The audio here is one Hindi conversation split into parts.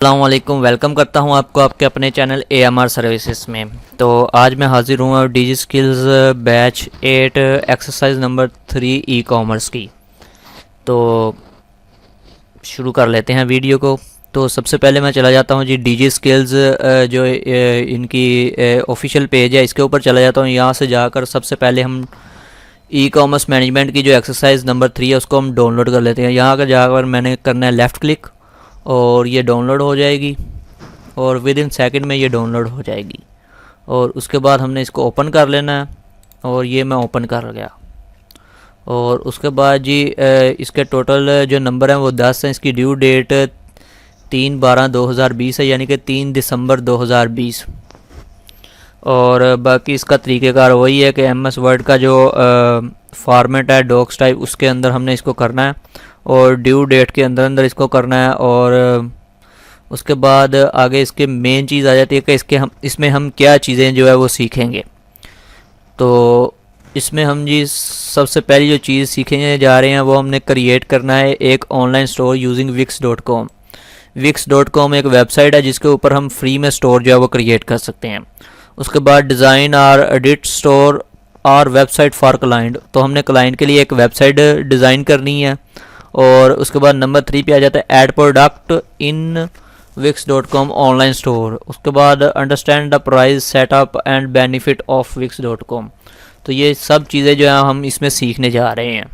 अस्सलाम वालेकुम। वेलकम करता हूं आपको आपके अपने चैनल AMR सर्विसेज में। तो आज मैं हाजिर हूँ digi skills batch 8 exercise number 3 e commerce की। तो शुरू कर लेते हैं वीडियो को। तो सबसे पहले मैं चला जाता हूँ जी डिजी स्किल्स जो इनकी ऑफिशियल पेज है इसके ऊपर चला जाता हूँ। यहाँ से जाकर सबसे पहले हम ई कॉमर्स मैनेजमेंट की जो एक्सरसाइज नंबर 3 है उसको हम डाउनलोड कर लेते हैं। यहाँ पर जाकर मैंने करना है लेफ़्ट क्लिक और ये डाउनलोड हो जाएगी और विद इन सेकेंड में ये डाउनलोड हो जाएगी। और उसके बाद हमने इसको ओपन कर लेना है और ये मैं ओपन कर गया। और उसके बाद जी इसके टोटल जो नंबर हैं वो 10 हैं। इसकी ड्यू डेट 3/12/2020 है, यानी कि 3 दिसंबर 2020। और बाकी इसका तरीक़ेकार वही है कि MS वर्ड का जो फॉर्मेट है डॉक्स टाइप उसके अंदर हमने इसको करना है और ड्यू डेट के अंदर अंदर इसको करना है। और उसके बाद आगे इसके मेन चीज़ आ जाती है कि इसमें हम क्या चीज़ें जो है वो सीखेंगे। तो इसमें हम जी सबसे पहली जो चीज़ सीखने जा रहे हैं वो हमने क्रिएट करना है एक online store using wix.com। wix.com एक वेबसाइट है जिसके ऊपर हम फ्री में स्टोर जो है वो क्रिएट कर सकते हैं। उसके बाद डिज़ाइन और एडिट स्टोर और वेबसाइट फॉर क्लाइंट। तो हमने क्लाइंट के लिए एक वेबसाइट डिज़ाइन करनी है। और उसके बाद नंबर 3 पे आ जाता है add product in wix.com online store. उसके बाद understand the price setup and benefit of wix.com। तो ये सब चीज़ें जो है हम इसमें सीखने जा रहे हैं।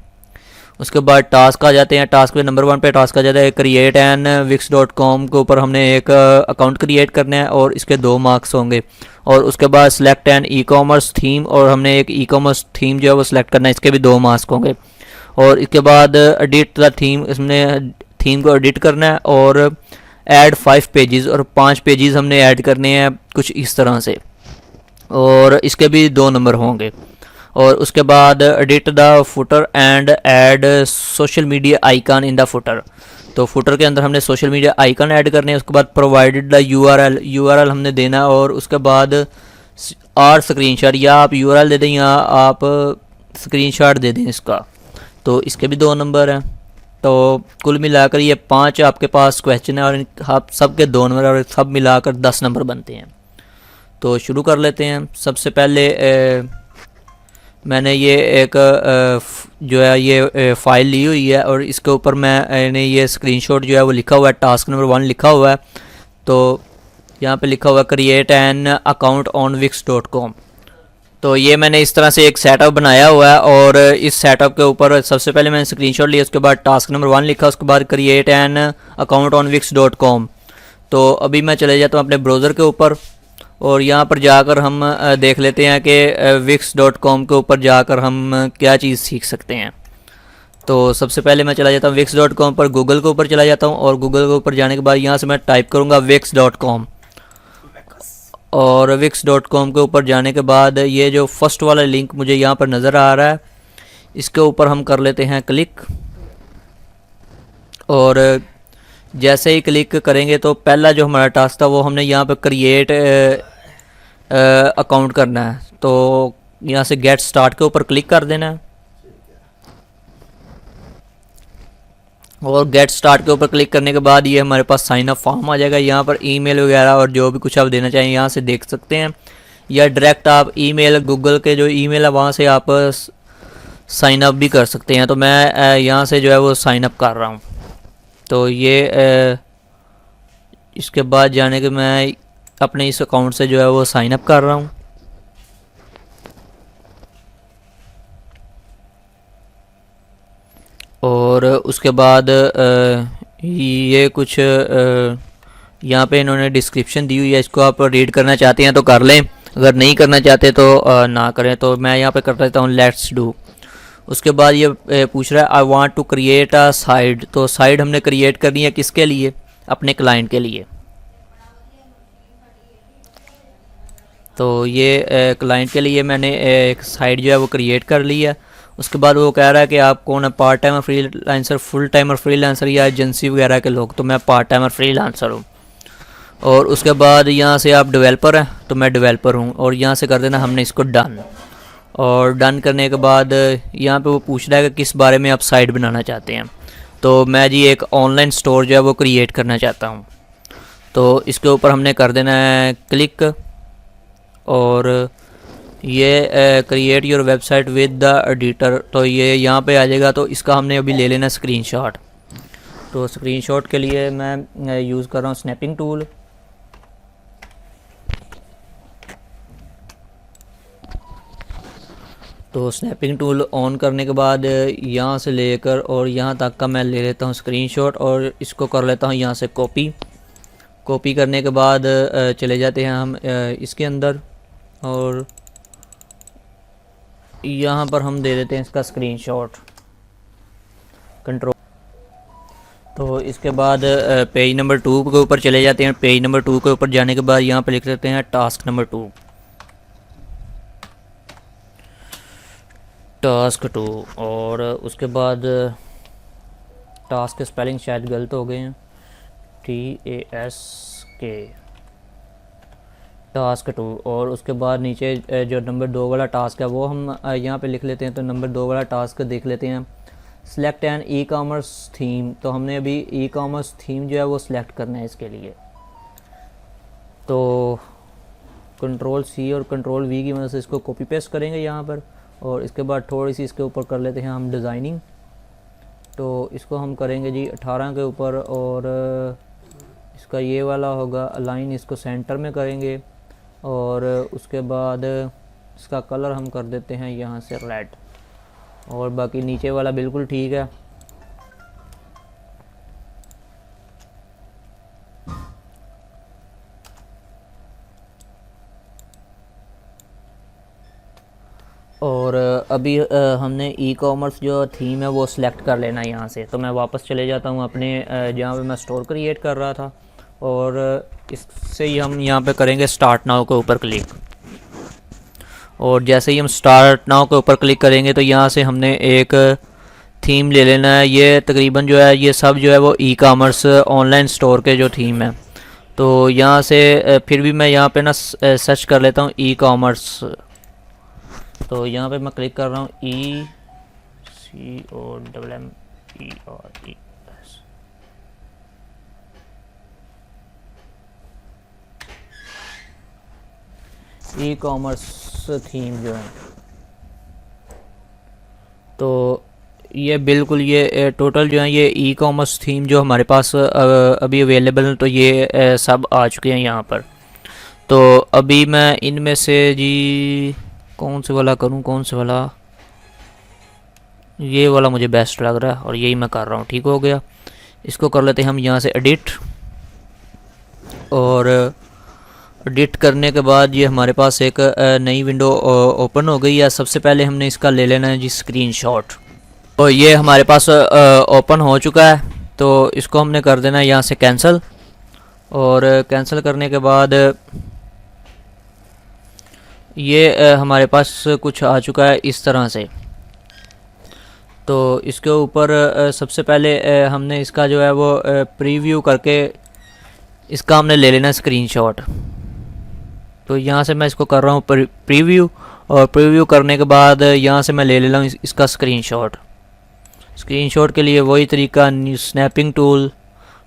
उसके बाद टास्क आ जाते हैं। टास्क पे नंबर 1 पे टास्क आ जाता है क्रिएट एन wix.com के ऊपर हमने एक अकाउंट क्रिएट करना है और इसके 2 मार्क्स होंगे। और उसके बाद select an e commerce theme और हमने एक ई कॉमर्स थीम जो है वो सिलेक्ट करना है, इसके भी 2 मार्क्स होंगे। और इसके बाद एडिट द थीम, इसमें थीम को एडिट करना है और ऐड 5 पेजेस और 5 पेजेस हमने ऐड करने हैं कुछ इस तरह से। और इसके भी 2 नंबर होंगे। और उसके बाद edit the footer and add social media icon in the footer. तो फुटर के अंदर हमने सोशल मीडिया आइकन ऐड करने हैं। उसके बाद प्रोवाइडेड द URL हमने देना है। और उसके बाद और स्क्रीनशॉट, या आप URL दे दें या आप स्क्रीनशॉट दे दें इसका। तो इसके भी 2 नंबर हैं। तो कुल मिलाकर ये 5 आपके पास क्वेश्चन है और आप सबके 2 नंबर और सब मिलाकर 10 नंबर बनते हैं। तो शुरू कर लेते हैं। सबसे पहले मैंने ये एक जो है ये फ़ाइल ली हुई है और इसके ऊपर मैंने ये स्क्रीनशॉट जो है वो लिखा हुआ है, टास्क नंबर 1 लिखा हुआ है। तो यहाँ पे लिखा हुआ है create an account on wix.com। तो ये मैंने इस तरह से एक सेटअप बनाया हुआ है और इस सेटअप के ऊपर सबसे पहले मैंने स्क्रीनशॉट लिया, उसके बाद टास्क नंबर 1 लिखा, उसके बाद create an account on wix.com। तो अभी मैं चले जाता हूँ अपने ब्राउज़र के ऊपर और यहाँ पर जाकर हम देख लेते हैं कि wix.com के ऊपर जाकर हम क्या चीज़ सीख सकते हैं। तो सबसे पहले मैं चला जाता हूँ wix.com पर, गूगल के ऊपर चला जाता हूँ और गूगल के ऊपर जाने के बाद यहाँ से मैं टाइप करूँगा wix.com। और wix.com के ऊपर जाने के बाद ये जो फर्स्ट वाला लिंक मुझे यहाँ पर नज़र आ रहा है इसके ऊपर हम कर लेते हैं क्लिक। और जैसे ही क्लिक करेंगे तो पहला जो हमारा टास्क था वो हमने यहाँ पर क्रिएट अकाउंट करना है। तो यहाँ से गेट स्टार्ट के ऊपर क्लिक कर देना है और गेट स्टार्ट के ऊपर क्लिक करने के बाद ये हमारे पास साइन अप फॉर्म आ जाएगा। यहाँ पर ईमेल वगैरह और जो भी कुछ आप देना चाहें यहाँ से देख सकते हैं, या डायरेक्ट आप ईमेल गूगल के जो ईमेल है वहाँ से आप साइन अप भी कर सकते हैं। तो मैं यहाँ से जो है वो साइन अप कर रहा हूँ। तो ये इसके बाद जाने के मैं अपने इस अकाउंट से जो है वो साइन अप कर रहा हूँ। और उसके बाद ये कुछ यहाँ पे इन्होंने डिस्क्रिप्शन दी हुई है, इसको आप रीड करना चाहते हैं तो कर लें, अगर नहीं करना चाहते तो ना करें। तो मैं यहाँ पे कर देता हूँ लेट्स डू। उसके बाद ये पूछ रहा है I want to create a site. तो साइट हमने क्रिएट करनी है किसके लिए? अपने क्लाइंट के लिए। तो ये क्लाइंट के लिए मैंने एक साइट जो है वो क्रिएट कर ली है। उसके बाद वो कह रहा है कि आप कौन है, part timer, freelancer, full timer freelancer या एजेंसी वगैरह के लोग। तो मैं पार्ट टाइमर फ्रीलांसर हूँ। और उसके बाद यहाँ से आप डेवलपर हैं तो मैं डेवलपर हूँ और यहाँ से कर देना हमने इसको डन। और डन करने के बाद यहाँ पे वो पूछ रहा है कि किस बारे में आप साइट बनाना चाहते हैं। तो मैं जी एक ऑनलाइन स्टोर जो है वो क्रिएट करना चाहता हूँ। तो इसके ऊपर हमने कर देना है क्लिक, और ये create your website with the editor, तो ये यहाँ पे आ जाएगा। तो इसका हमने अभी ले लेना स्क्रीनशॉट। तो स्क्रीनशॉट के लिए मैं यूज़ कर रहा हूँ स्नैपिंग टूल। तो स्नैपिंग टूल ऑन करने के बाद यहाँ से लेकर और यहाँ तक का मैं ले लेता हूँ स्क्रीनशॉट, और इसको कर लेता हूँ यहाँ से कॉपी। कॉपी करने के बाद चले जाते हैं हम इसके अंदर, और यहाँ पर हम दे देते हैं इसका स्क्रीनशॉट, कंट्रोल। तो इसके बाद पेज नंबर 2 के ऊपर चले जाते हैं। पेज नंबर 2 के ऊपर जाने के बाद यहाँ पर लिख देते हैं टास्क नंबर 2, टास्क 2। और उसके बाद टास्क के स्पेलिंग शायद गलत हो गए हैं, TASK, टास्क 2। और उसके बाद नीचे जो नंबर 2 वाला टास्क है वो हम यहाँ पे लिख लेते हैं। तो नंबर 2 वाला टास्क देख लेते हैं, select an e commerce theme. तो हमने अभी ई कॉमर्स थीम जो है वो सिलेक्ट करना है इसके लिए। तो कंट्रोल-C और कंट्रोल-V की मदद से इसको कॉपी पेस्ट करेंगे यहाँ पर, और इसके बाद थोड़ी सी इसके ऊपर कर लेते हैं हम डिज़ाइनिंग। तो इसको हम करेंगे जी 18 के ऊपर, और इसका ये वाला होगा अलाइन, इसको सेंटर में करेंगे। और उसके बाद इसका कलर हम कर देते हैं यहाँ से रेड, और बाकी नीचे वाला बिल्कुल ठीक है। और अभी हमने ई कॉमर्स जो थीम है वो सिलेक्ट कर लेना है यहाँ से। तो मैं वापस चले जाता हूँ अपने जहाँ पे मैं स्टोर क्रिएट कर रहा था, और इससे ही हम यहाँ पे करेंगे स्टार्ट नाउ के ऊपर क्लिक। और जैसे ही हम स्टार्ट नाउ के ऊपर क्लिक करेंगे तो यहाँ से हमने एक थीम ले लेना है। ये तकरीबन जो है ये सब जो है वो ई कॉमर्स ऑनलाइन स्टोर के जो थीम है। तो यहाँ से फिर भी मैं यहाँ पे ना सर्च कर लेता हूँ ई कॉमर्स। तो यहाँ पे मैं क्लिक कर रहा हूँ ECOMMERS। ई कॉमर्स थीम जो है, तो ये बिल्कुल ये टोटल जो है ये ई कॉमर्स थीम जो हमारे पास अभी अवेलेबल है। तो ये सब आ चुके हैं यहाँ पर। तो अभी मैं इनमें से जी कौन से वाला करूं, कौन से वाला, ये वाला मुझे बेस्ट लग रहा है और यही मैं कर रहा हूँ। ठीक हो गया। इसको कर लेते हैं हम यहाँ से एडिट, और एडिट करने के बाद ये हमारे पास एक नई विंडो ओपन हो गई है। सबसे पहले हमने इसका ले लेना है जी स्क्रीनशॉट। तो ये हमारे पास ओपन हो चुका है। तो इसको हमने कर देना है यहाँ से कैंसिल, और कैंसिल करने के बाद ये हमारे पास कुछ आ चुका है इस तरह से। तो इसके ऊपर सबसे पहले हमने इसका जो है वो प्रीव्यू करके इसका हमने ले लेना स्क्रीनशॉट। तो यहाँ से मैं इसको कर रहा हूँ प्रीव्यू, और प्रीव्यू करने के बाद यहाँ से मैं ले ले रहा हूँ इसका स्क्रीनशॉट। स्क्रीनशॉट के लिए वही तरीका, स्नैपिंग टूल,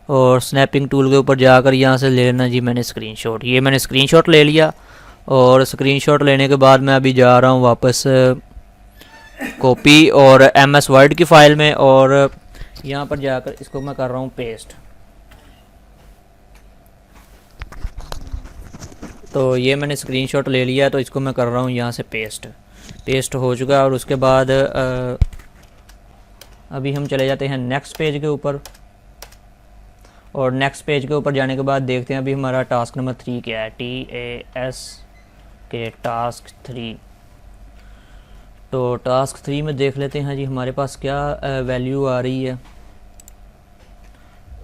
और स्नैपिंग टूल के ऊपर जाकर यहाँ से ले लेना जी मैंने स्क्रीनशॉट। ये मैंने स्क्रीनशॉट ले लिया, और स्क्रीनशॉट लेने के बाद मैं अभी जा रहा हूँ वापस कॉपी और MS वर्ड की फ़ाइल में, और यहाँ पर जाकर इसको मैं कर रहा हूँ पेस्ट। तो ये मैंने स्क्रीनशॉट ले लिया, तो इसको मैं कर रहा हूँ यहाँ से पेस्ट हो चुका है। और उसके बाद अभी हम चले जाते हैं नेक्स्ट पेज के ऊपर, और नेक्स्ट पेज के ऊपर जाने के बाद देखते हैं अभी हमारा टास्क नंबर 3 क्या है, TASK टास्क 3। तो टास्क 3 में देख लेते हैं जी हमारे पास क्या वैल्यू आ रही है।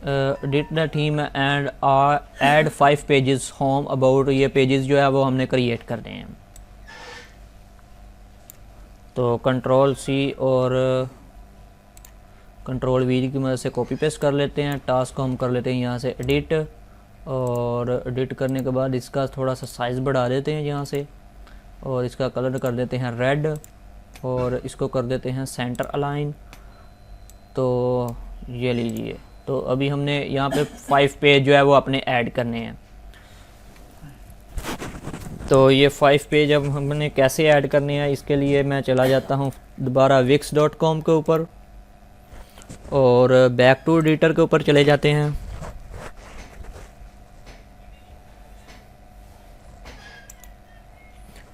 Edit the theme and add 5 pages home about. ये पेजेस जो है वो हमने क्रिएट करने हैं। तो कंट्रोल-C और कंट्रोल-V की मदद से कॉपी पेस्ट कर लेते हैं। टास्क को हम कर लेते हैं यहाँ से एडिट, और एडिट करने के बाद इसका थोड़ा सा साइज़ बढ़ा देते हैं यहाँ से, और इसका कलर कर देते हैं रेड, और इसको कर देते हैं सेंटर अलाइन। तो ये लीजिए, तो अभी हमने यहाँ पे 5 पेज जो है वो अपने ऐड करने हैं। तो ये 5 पेज अब हमने कैसे ऐड करने हैं, इसके लिए मैं चला जाता हूँ दोबारा wix.com के ऊपर और बैक टू एडिटर के ऊपर चले जाते हैं।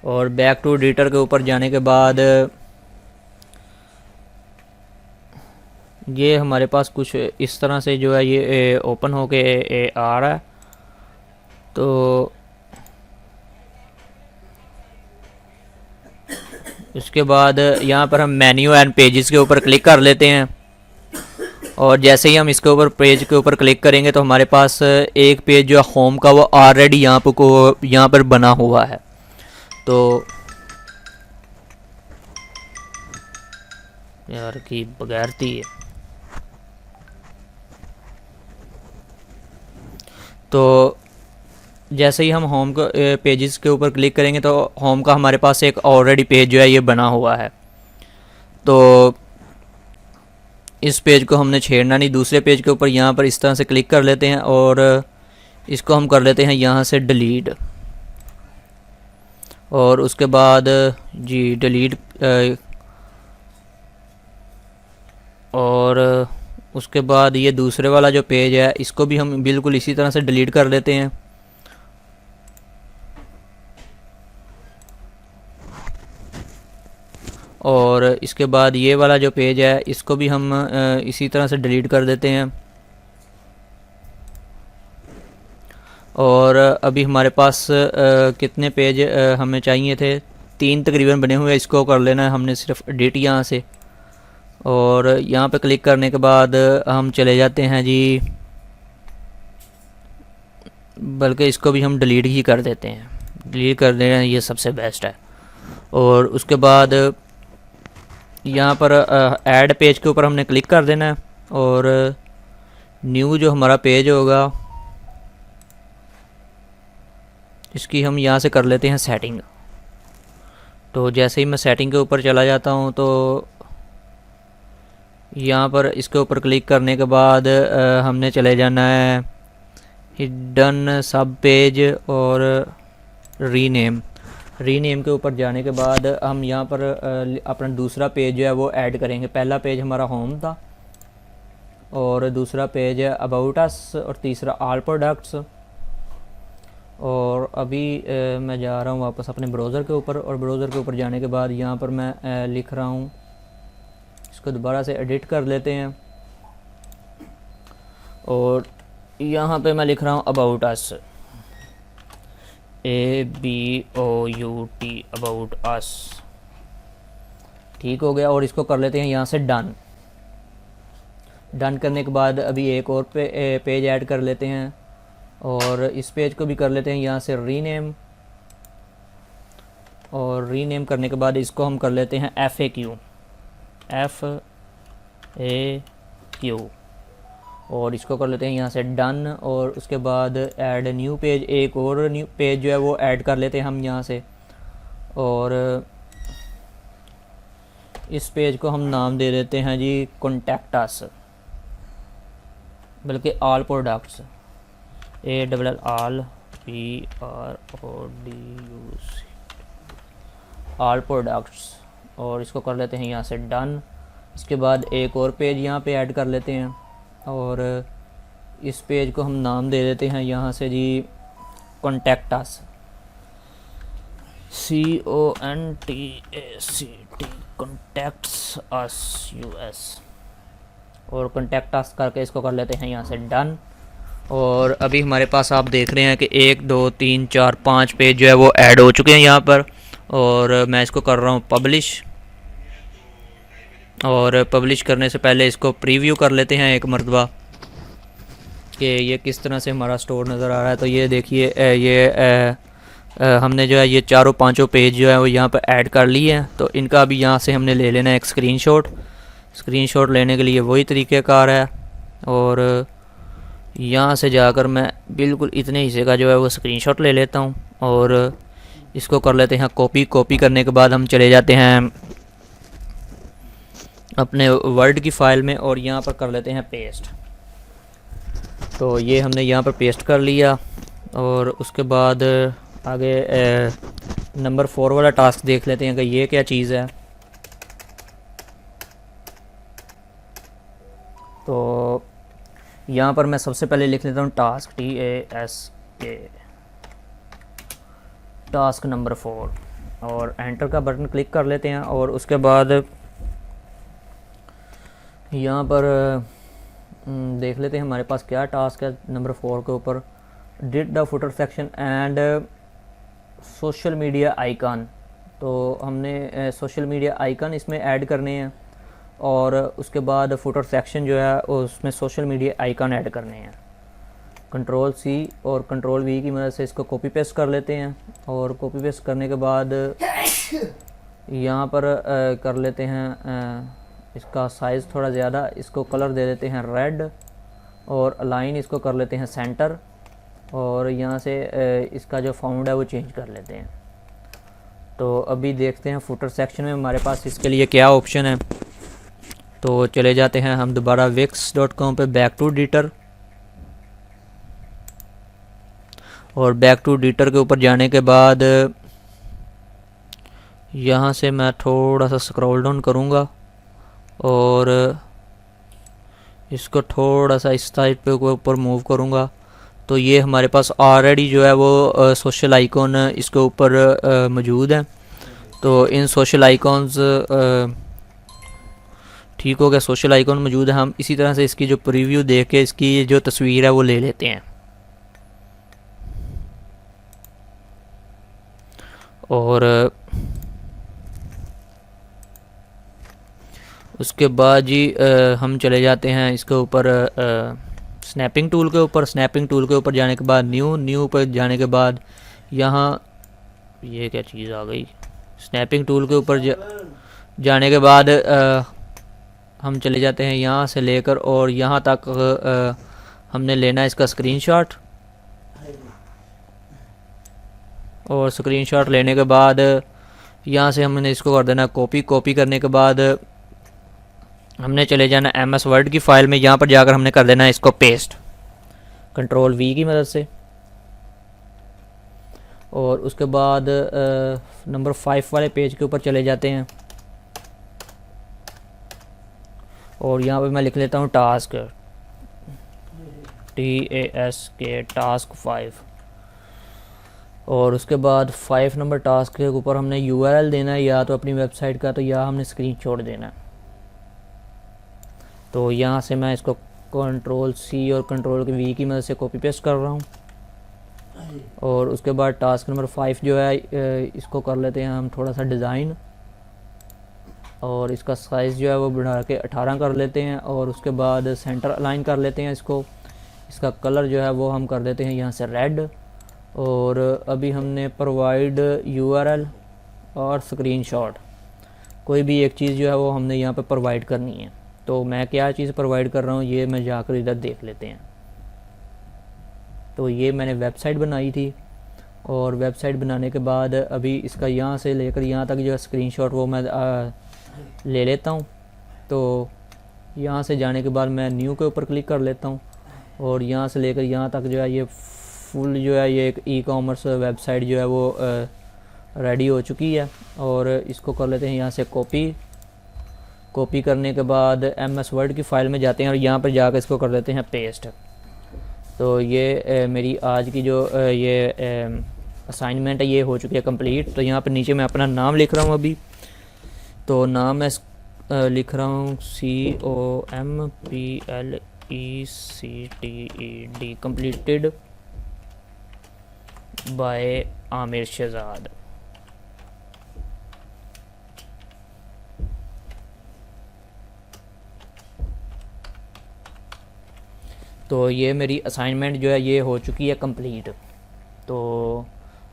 और बैक टू एडिटर के ऊपर जाने के बाद ये हमारे पास कुछ इस तरह से जो है ये ओपन होके आ रहा है। तो उसके बाद यहाँ पर हम मेन्यू एंड पेजेस के ऊपर क्लिक कर लेते हैं और जैसे ही हम इसके ऊपर पेज के ऊपर क्लिक करेंगे तो हमारे पास एक पेज जो है होम का वो ऑलरेडी यहाँ पर बना हुआ है। तो यार की बगैरती है। तो जैसे ही हम होम पेजेस के ऊपर क्लिक करेंगे तो होम का हमारे पास एक ऑलरेडी पेज जो है ये बना हुआ है। तो इस पेज को हमने छेड़ना नहीं, दूसरे पेज के ऊपर यहाँ पर इस तरह से क्लिक कर लेते हैं और इसको हम कर लेते हैं यहाँ से डिलीट। और उसके बाद जी डिलीट और उसके बाद ये दूसरे वाला जो पेज है इसको भी हम बिल्कुल इसी तरह से डिलीट कर लेते हैं। और इसके बाद ये वाला जो पेज है इसको भी हम इसी तरह से डिलीट कर देते हैं। और अभी हमारे पास कितने पेज हमें चाहिए थे, 3 तकरीबन बने हुए, इसको कर लेना है हमने सिर्फ एडिट यहाँ से। और यहाँ पे क्लिक करने के बाद हम चले जाते हैं जी, बल्कि इसको भी हम डिलीट ही कर देते हैं, डिलीट कर देना ये सबसे बेस्ट है। और उसके बाद यहाँ पर ऐड पेज के ऊपर हमने क्लिक कर देना है और न्यू जो हमारा पेज होगा इसकी हम यहाँ से कर लेते हैं सेटिंग। तो जैसे ही मैं सेटिंग के ऊपर चला जाता हूँ तो यहाँ पर इसके ऊपर क्लिक करने के बाद हमने चले जाना है हिडन सब पेज और रीनेम के ऊपर जाने के बाद हम यहाँ पर अपना दूसरा पेज जो है वो ऐड करेंगे। पहला पेज हमारा होम था और दूसरा पेज है अबाउट अस और तीसरा ऑल प्रोडक्ट्स। और अभी मैं जा रहा हूँ वापस अपने ब्राउज़र के ऊपर और ब्राउज़र के ऊपर जाने के बाद यहाँ पर मैं लिख रहा हूँ, इसको दोबारा से एडिट कर लेते हैं और यहाँ पे मैं लिख रहा हूँ about us, ABOUT about us. ठीक हो गया और इसको कर लेते हैं यहाँ से डन। डन करने के बाद अभी एक और पेज ऐड कर लेते हैं और इस पेज को भी कर लेते हैं यहाँ से रीनेम। और रीनेम करने के बाद इसको हम कर लेते हैं FAQ और इसको कर लेते हैं यहाँ से डन। और उसके बाद ऐड न्यू पेज, एक और न्यू पेज जो है वो ऐड कर लेते हैं हम यहाँ से। और इस पेज को हम नाम दे देते हैं जी कॉन्टैक्ट अस, बल्कि all products, ALLPRODUC all products. और इसको कर लेते हैं यहाँ से डन। इसके बाद एक और पेज यहाँ पे ऐड कर लेते हैं और इस पेज को हम नाम दे देते हैं यहाँ से जी कॉन्टैक्ट अस, CONTACT कॉन्टैक्ट्स अस US। और कॉन्टैक्ट अस करके इसको कर लेते हैं यहाँ से डन। और अभी हमारे पास आप देख रहे हैं कि 1 2 3 4 5 पेज जो है वो ऐड हो चुके हैं यहाँ पर। और मैं इसको कर रहा हूँ पब्लिश। और पब्लिश करने से पहले इसको प्रीव्यू कर लेते हैं एक मरतबा कि ये किस तरह से हमारा स्टोर नज़र आ रहा है। तो ये देखिए ये हमने जो है ये चारों पांचों पेज जो है वो यहाँ पर ऐड कर लिए हैं। तो इनका अभी यहाँ से हमने ले लेना है एक स्क्रीनशॉट लेने के लिए वही तरीक़ेकार है। और यहाँ से जाकर मैं बिल्कुल इतने हिस्से का जो है वो स्क्रीनशॉट ले लेता हूँ और इसको कर लेते हैं कॉपी करने के बाद हम चले जाते हैं अपने वर्ड की फ़ाइल में और यहाँ पर कर लेते हैं पेस्ट। तो ये हमने यहाँ पर पेस्ट कर लिया और उसके बाद आगे नंबर 4 वाला टास्क देख लेते हैं कि ये क्या चीज़ है। तो यहाँ पर मैं सबसे पहले लिख लेता हूँ टास्क TASK, टास्क नंबर 4 और एंटर का बटन क्लिक कर लेते हैं। और उसके बाद यहाँ पर देख लेते हैं हमारे पास क्या टास्क है नंबर 4 के ऊपर। Did the footer section and social media icon. तो हमने सोशल मीडिया आइकन इसमें ऐड करने हैं और उसके बाद फुटर सेक्शन जो है उसमें सोशल मीडिया आइकन ऐड करने हैं। कंट्रोल C और कंट्रोल V की मदद से इसको कॉपी पेस्ट कर लेते हैं। और कॉपी पेस्ट करने के बाद यहाँ पर कर लेते हैं इसका साइज़ थोड़ा ज़्यादा, इसको कलर दे देते हैं रेड और अलाइन इसको कर लेते हैं सेंटर। और यहाँ से इसका जो फाउंड है वो चेंज कर लेते हैं। तो अभी देखते हैं फुटर सेक्शन में हमारे पास इसके लिए क्या ऑप्शन है। तो चले जाते हैं हम दोबारा wix.com पे बैक टू एडिटर, और बैक टू एडिटर के ऊपर जाने के बाद यहाँ से मैं थोड़ा सा स्क्रॉल डाउन करूँगा और इसको थोड़ा सा इस साइड पे ऊपर मूव करूँगा। तो ये हमारे पास ऑलरेडी जो है वो सोशल आइकॉन इसके ऊपर मौजूद है। तो इन सोशल आइकॉन्स ठीक हो गया, सोशल आइकॉन मौजूद है। हम इसी तरह से इसकी जो प्रीव्यू देख के इसकी जो तस्वीर है वो ले लेते हैं। और उसके बाद जी हम चले जाते हैं इसके ऊपर स्नैपिंग टूल के ऊपर। स्नैपिंग टूल के ऊपर जाने के बाद न्यू पर जाने के बाद यहाँ ये क्या चीज़ आ गई। स्नैपिंग टूल के ऊपर जाने के बाद हम चले जाते हैं यहाँ से लेकर और यहाँ तक हमने लेना है इसका स्क्रीनशॉट। और स्क्रीनशॉट लेने के बाद यहाँ से हमने इसको कर देना कॉपी। कॉपी करने के बाद हमने चले जाना MS वर्ड की फ़ाइल में, यहाँ पर जाकर हमने कर देना इसको पेस्ट कंट्रोल V की मदद से। और उसके बाद नंबर 5 वाले पेज के ऊपर चले जाते हैं और यहाँ पे मैं लिख लेता हूँ टास्क TASK टास्क 5। और उसके बाद 5 नंबर टास्क के ऊपर हमने URL देना है, या तो अपनी वेबसाइट का तो या हमने स्क्रीनशॉट देना है। तो यहाँ से मैं इसको कंट्रोल C और कंट्रोल V की मदद से कॉपी पेस्ट कर रहा हूँ। और उसके बाद टास्क नंबर 5 जो है इसको कर लेते हैं हम थोड़ा सा डिज़ाइन, और इसका साइज़ जो है वो बढ़ा के 18 कर लेते हैं। और उसके बाद सेंटर अलाइन कर लेते हैं इसको। इसका कलर जो है वो हम कर देते हैं यहाँ से रेड। और अभी हमने प्रोवाइड URL और स्क्रीनशॉट, कोई भी एक चीज़ जो है वो हमने यहाँ पे प्रोवाइड करनी है। तो मैं क्या चीज़ प्रोवाइड कर रहा हूँ ये मैं जाकर इधर देख लेते हैं। तो ये मैंने वेबसाइट बनाई थी और वेबसाइट बनाने के बाद अभी इसका यहाँ से लेकर यहाँ तक जो है स्क्रीनशॉट वो मैं ले लेता हूँ। तो यहाँ से जाने के बाद मैं न्यू के ऊपर क्लिक कर लेता हूँ और यहाँ से लेकर यहाँ तक जो है ये फुल जो है ये एक ई-कॉमर्स वेबसाइट जो है वो रेडी हो चुकी है। और इसको कर लेते हैं यहाँ से कॉपी। कॉपी करने के बाद MS वर्ड की फ़ाइल में जाते हैं और यहाँ पर जाकर इसको कर देते हैं पेस्ट। तो ये मेरी आज की जो ये असाइनमेंट है ये हो चुकी है कंप्लीट। तो यहाँ पर नीचे मैं अपना नाम लिख रहा हूँ अभी। तो नाम मैं लिख रहा हूँ COMPLECTED completed by Aamir Shahzad. तो ये मेरी असाइनमेंट जो है ये हो चुकी है कंप्लीट। तो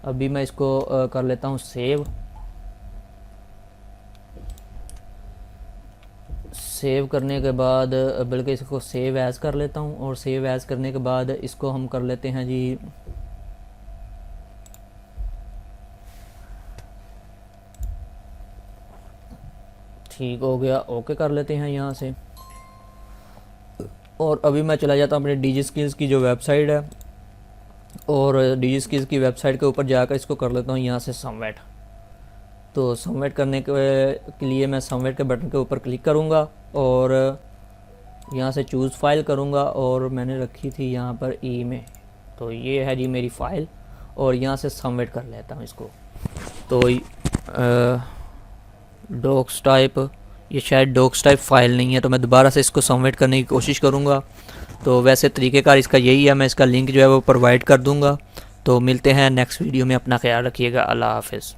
अभी मैं इसको कर लेता हूँ सेव। सेव करने के बाद बल्कि इसको सेव एज़ कर लेता हूँ। और सेव एज़ करने के बाद इसको हम कर लेते हैं जी ठीक हो गया, ओके कर लेते हैं यहाँ से। और अभी मैं चला जाता हूँ अपने डीजी स्किल्स की जो वेबसाइट है, और डीजी स्किल्स की वेबसाइट के ऊपर जाकर इसको कर लेता हूँ यहाँ से सबमिट। तो सबमिट करने के लिए मैं सबमिट के बटन के ऊपर क्लिक करूँगा और यहाँ से चूज़ फाइल करूँगा, और मैंने रखी थी यहाँ पर ई में, तो ये है जी मेरी फ़ाइल, और यहाँ से सबमिट कर लेता हूँ इसको। तो डॉक्स टाइप, ये शायद डॉक्स टाइप फ़ाइल नहीं है, तो मैं दोबारा से इसको सबमिट करने की कोशिश करूँगा। तो वैसे तरीक़ेकार इसका यही है, मैं इसका लिंक जो है वो प्रोवाइड कर दूँगा। तो मिलते हैं नेक्स्ट वीडियो में, अपना ख्याल रखिएगा, अल्लाह हाफ़िज़।